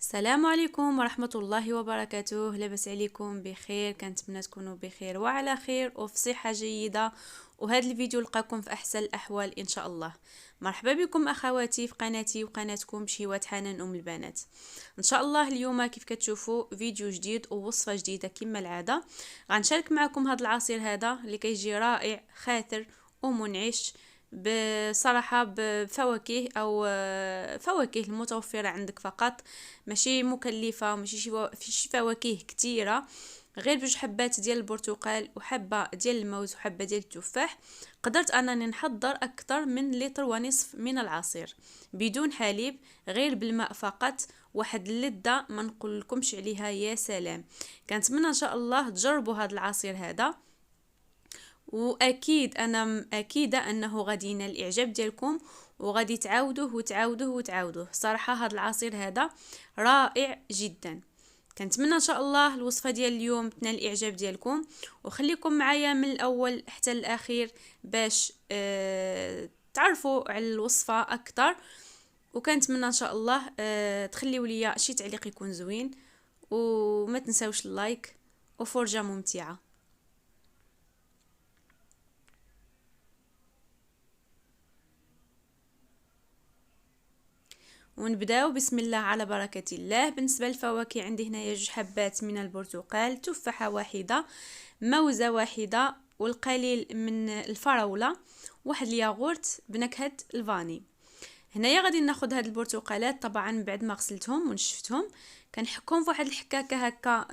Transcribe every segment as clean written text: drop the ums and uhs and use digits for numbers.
السلام عليكم ورحمة الله وبركاته. لاباس عليكم بخير؟ كنتمنى تكونوا بخير وعلى خير وفي صحة جيدة، وهذا الفيديو لقاكم في أحسن الأحوال إن شاء الله. مرحبا بكم أخواتي في قناتي وقناتكم شهوات حنان أم البنات. إن شاء الله اليوم كيف كتشوفوا فيديو جديد ووصفة جديدة كما العادة. غنشارك معكم هذا العصير هذا اللي كيجي رائع خاطر ومنعش بصراحة بفواكه أو فواكه المتوفرة عندك فقط، ماشي مكلفة، ماشي شي فواكه كتيرة، غير بجوج حبات ديال البرتقال وحبة ديال الموز وحبة ديال التفاح. قدرت أنني نحضر أكثر من لتر ونصف من العصير بدون حليب، غير بالماء فقط. واحد اللذة ما نقولكمش عليها، يا سلام. كنتمنى إن شاء الله تجربوا هذا العصير هذا، واكيد انا اكيده انه غادي ينال الاعجاب ديالكم وغادي تعاودوه وتعاودوه وتعاودوه. صراحه هذا العصير هذا رائع جدا. كنتمنى ان شاء الله الوصفه ديال اليوم تنال الاعجاب ديالكم، وخليكم معايا من الاول حتى الاخير باش تعرفوا على الوصفه اكثر. وكنتمنى ان شاء الله تخليوا لي شي تعليق يكون زوين، وما تنساوش اللايك، وفرجه ممتعه. ونبداو بسم الله على بركة الله. بالنسبة للفواكه عندي هنايا 2 حبات من البرتقال، تفاحة واحدة، موزة واحدة، والقليل من الفراولة، واحد الياغورت بنكهة الفاني. هنايا غادي ناخذ هاد البرتقالات طبعا بعد ما غسلتهم ونشفتهم، كنحكهم في واحد الحكاكه هكا،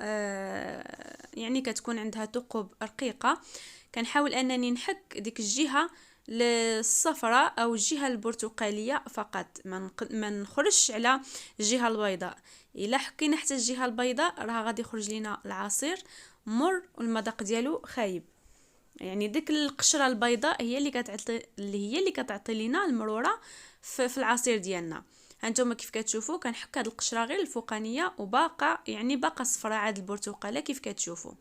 يعني كتكون عندها ثقوب رقيقه. كنحاول انني نحك ديك الجهه الصفراء او الجهه البرتقاليه فقط، ما نخرجش على الجهه البيضاء. الا حكينا حتى الجهه البيضاء راه غادي يخرج لنا العصير مر والمذاق ديالو خايب. يعني ديك القشره البيضاء هي اللي كتعطي لنا المروره في العصير ديالنا. هانتوما كيف كتشوفوا كنحك هاد القشره غير الفوقانيه، وباقه يعني باقه صفراء عاد البرتقاله كيف كتشوفوا.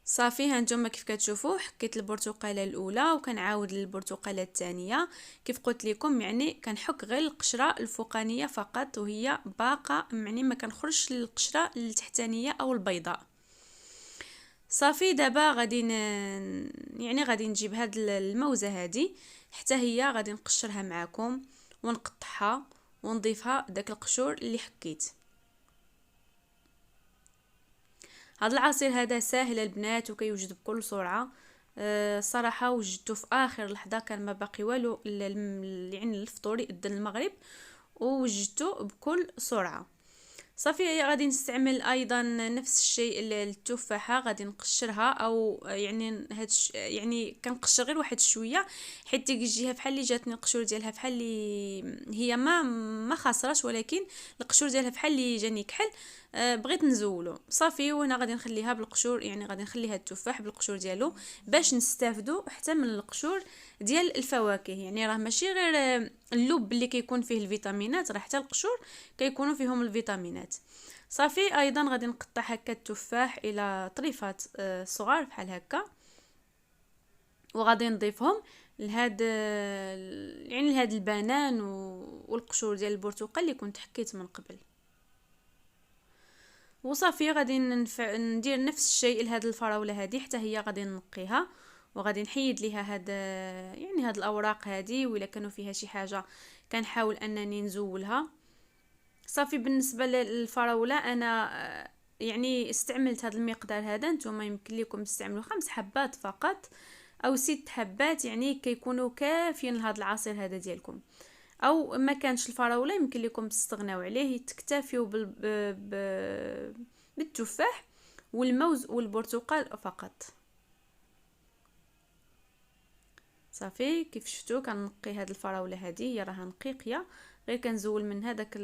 صافي هانتوما كيف كتشوفوا حكيت البرتقاله الاولى وكنعاود للبرتقاله الثانيه. كيف قلت لكم يعني كنحك غير القشره الفوقانيه فقط، وهي باقه يعني ما كنخرجش للقشره التحتانيه او البيضاء. صافي دابا يعني غادي نجيب هاد الموزه هادي حتى هي غادي نقشرها معكم ونقطعها ونضيفها داك القشور اللي حكيت. هذا العصير هذا ساهل البنات وكيوجد بكل سرعه. صراحه وجدته في اخر لحظه، كان ما باقي والو يعني الفطور يأذن المغرب، ووجدته بكل سرعه. صافي غادي نستعمل ايضا نفس الشيء التفاحه، غادي نقشرها او يعني يعني كنقشر غير واحد شويه، حيت ديك الجهه بحال اللي جاتني القشور ديالها بحال اللي هي ما خاسراش، ولكن القشور ديالها بحال اللي جاني كحل. بغيت نزولو صافي، وانا غادي نخليها بالقشور، يعني غادي نخليها التفاح بالقشور ديالو باش نستافدوا حتى من القشور ديال الفواكه. يعني راه ماشي غير اللب اللي كيكون فيه الفيتامينات، راه حتى القشور كيكونوا فيهم الفيتامينات. صافي ايضا غادي نقطع هكا التفاح الى طريفات صغار بحال هكا، وغادي نضيفهم لهاد يعني لهاد البنان والقشور ديال البرتقال اللي كنت حكيت من قبل. وصافي غادي ندير نفس الشيء لهاد الفراوله هذه حتى هي غادي نقيها، وغادي نحيد ليها هاد يعني هاد الاوراق هذه، وإلا كانوا فيها شي حاجه كنحاول انني نزولها. صافي بالنسبه للفراوله انا يعني استعملت هذا المقدار هذا، نتوما يمكن لكم تستعملوا 5 حبات فقط او 6 حبات، يعني كيكونوا كافيين لهذا العصير هذا ديالكم. او ما كانش الفراوله يمكن لكم تستغناو عليه، تكتفيوا بالتفاح والموز والبرتقال فقط. صافي كيف شفتوا كنقي هاد الفراوله هذه، هي راها نقيقيه، غير كنزول من هذاك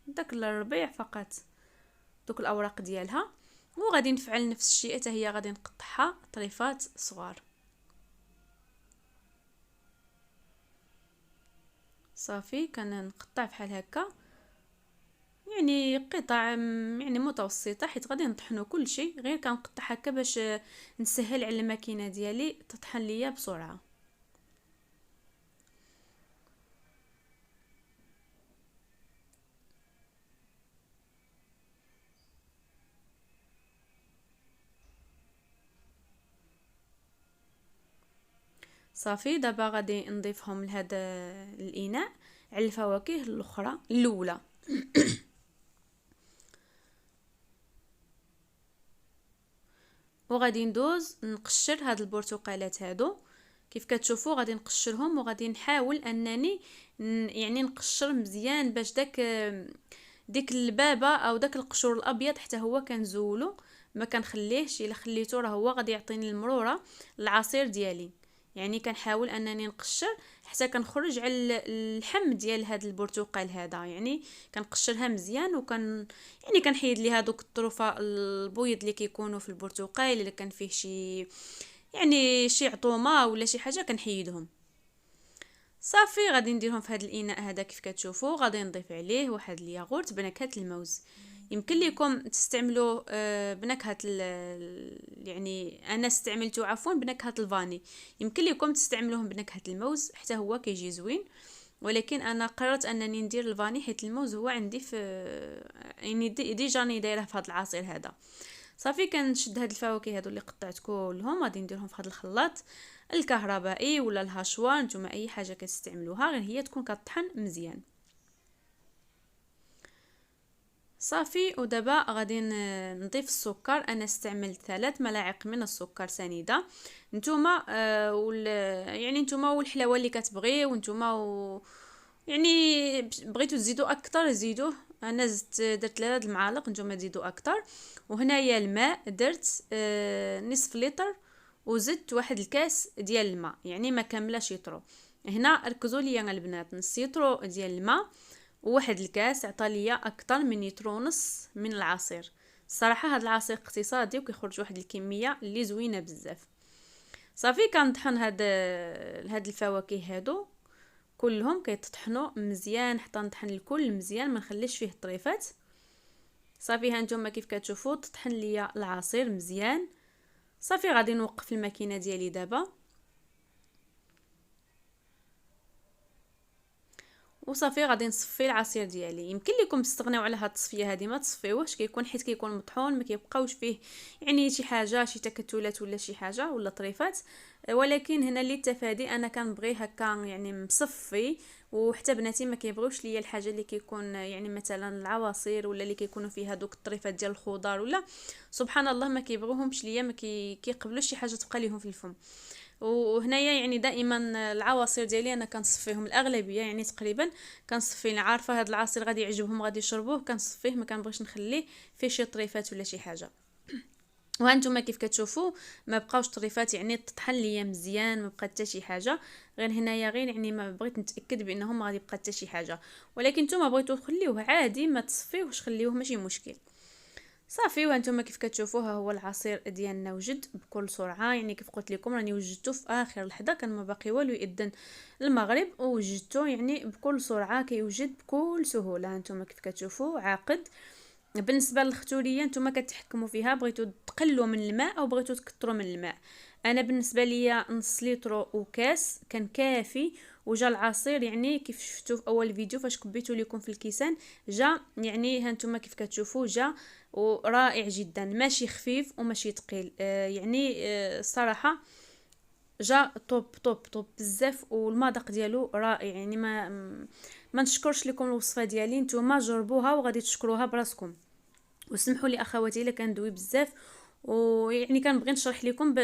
داك الربيع فقط، دوك الاوراق ديالها. وغادي نفعل نفس الشيء حتى هي غادي نقطعها طريفات صغار. صافي كنقطع بحال هكا، يعني قطع يعني متوسطه، حيت غادي نطحنوا كل شيء، غير كنقطع هكا باش نسهل على الماكينه ديالي تطحن ليا بسرعه. صافي دابا غادي نضيفهم لهذا الاناء على الفواكه الاخرى الاولى. وغادي ندوز نقشر هاد البرتقالات هادو كيف كتشوفوا، غادي نقشرهم وغادي نحاول انني يعني نقشر مزيان باش ديك البابه او داك القشور الابيض حتى هو كنزولو، ما كنخليهش، الا خليته راه هو غادي يعطيني المروره العصير ديالي. يعني كنحاول انني نقشر حتى كنخرج على اللحم ديال هذا البرتقال هذا، يعني كنقشرها مزيان يعني كنحيد لي هذوك الطرفه البيض اللي كيكونوا في البرتقال، الا كان فيه شي يعني شي عطومه ولا شي حاجه كنحيدهم. صافي غادي نديرهم في هذا الاناء هذا كيف كتشوفوا، غادي نضيف عليه واحد الياغورت بنكهه الموز. يمكن لكم تستعملوه بنكهه يعني انا استعملته عفوا بنكهه الفاني، يمكن لكم تستعملوهم بنكهه الموز حتى هو كيجي زوين، ولكن انا قررت انني ندير الفاني حيت الموز هو عندي في يعني ديجاني دايره في هذا العصير هذا. صافي كنشد هاد الفواكه هادو اللي قطعت كلهم غادي نديرهم في هذا الخلاط الكهربائي ولا الهاشوار، نتوما اي حاجه كتستعملوها غير هي تكون كطحن مزيان. صافي ودابا غادي نضيف السكر. انا استعملت 3 ملاعق من السكر سنيده. نتوما يعني نتوما والحلاوه اللي كتبغيو نتوما يعني بغيتو تزيدوا اكثر زيدوه، انا درت 3 المعالق، نتوما تزيدوا اكثر. وهنايا الماء درت نصف لتر وزدت واحد الكاس ديال الماء، يعني ما كاملاش يطرو. هنا ركزوا لي البنات، نص يطرو ديال الماء وواحد الكاس عطى ليا اكثر من يتر ونص من العصير. الصراحه هذا العصير اقتصادي وكيخرج واحد الكميه اللي زوينه بزاف. صافي كنطحن هاد الفواكه هادو كلهم كيتطحنوا مزيان حتى نطحن الكل مزيان ما نخليش فيه طريفات. صافي ها نتوما كيف كتشوفوا تطحن ليا العصير مزيان. صافي غادي نوقف الماكينه ديالي دابا، وصافي غادي نصفي العصير ديالي. يمكن لكم تستغنيو على هاد التصفيه هذه، ما تصفيوهش كيكون حيت كيكون مطحون ما كيبقاوش فيه يعني شي حاجه شي تكتلات ولا شي حاجه ولا طريفات، ولكن هنا للتفادي انا كنبغي هكا يعني مصفي. وحتى بناتي ما كيبغيوش ليا الحاجه اللي كيكون يعني مثلا العواصير ولا اللي كيكونوا فيها دوك الطريفات ديال الخضار ولا سبحان الله ما كيبغوهمش ليا، ما كيقبلوش شي حاجه تبقى ليهم في الفم. وهنايا يعني دائما العواصير ديالي انا كنصفيهم الاغلبيه، يعني تقريبا كنصفي، عارفه هذا العصير غادي يعجبهم غادي يشربوه كنصفيه، ما كنبغيش نخليه فيه شي طريفات ولا شي حاجه. وهانتوما كيف كتشوفوا ما بقاوش طريفات، يعني تطحن ليا مزيان ما بقات حتى شي حاجه. غير هنايا غير يعني ما بغيت نتاكد بانهم ما غادي يبقى حتى شي حاجه، ولكن نتوما بغيتو تخليوه عادي ما تصفيوهش خليوه ماشي مشكل. صافي وانتم كيف كتشوفوا ها هو العصير ديالنا وجد بكل سرعه، يعني كيف قلت لكم راني وجدته في اخر لحظه كان ما باقي والو يأذن المغرب ووجدته يعني بكل سرعه كيوجد بكل سهوله. انتم كيف كتشوفوا عاقد. بالنسبه للختوريه نتوما كتحكموا فيها، بغيتو تقلوا من الماء او بغيتو تكثروا من الماء. انا بالنسبه ليا نص لتر وكاس كان كافي، وجا العصير يعني كيف شفتوا في اول فيديو فاش كبيتو لكم في الكيسان جا يعني هانتوما كيف كتشوفوا جا ورائع جدا، ماشي خفيف وماشي ثقيل يعني الصراحه جا توب توب توب بزاف، والمذاق ديالو رائع. يعني ما نشكرش لكم الوصفه ديالي، نتوما جربوها وغادي تشكروها براسكم. وسمحوا لي اخواتي الا كندوي بزاف، ويعني كنبغي نشرح لكم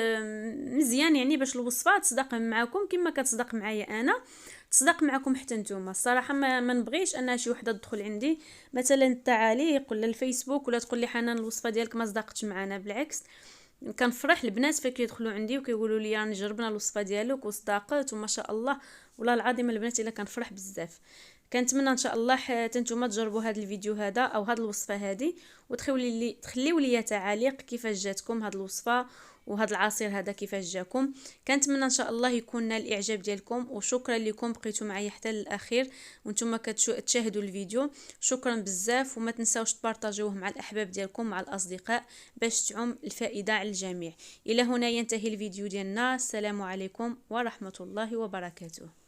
مزيان يعني باش الوصفه تصدق معكم كما كتصدق معايا انا، تصدق معكم حتى نتوما. الصراحه ما نبغيش ان شي وحده تدخل عندي مثلا التعاليق ولا الفيسبوك ولا تقول لي حنان الوصفه ديالك ما صدقتش معنا، بالعكس كنفرح البنات فين كيدخلوا عندي وكيقولوا لي راني جربنا الوصفه ديالك وصدقت وما شاء الله. والله العظيم البنات الا كنفرح بزاف. كنتمنى ان شاء الله حتى نتوما تجربوا هذا الفيديو هذا او هذه الوصفه هذه، تخليوا لي تعاليق كيفاش جاتكم هذه الوصفه وهذا العصير هذا كيفاش جاكم. كنتمنى ان شاء الله يكون نال الاعجاب ديالكم، وشكرا لكم بقيتوا معايا حتى للاخير وانتم كتشاهدوا الفيديو. شكرا بزاف، وما تنساوش تبارطاجيوه مع الاحباب ديالكم مع الاصدقاء باش تعم الفائده على الجميع. الى هنا ينتهي الفيديو ديالنا. السلام عليكم ورحمه الله وبركاته.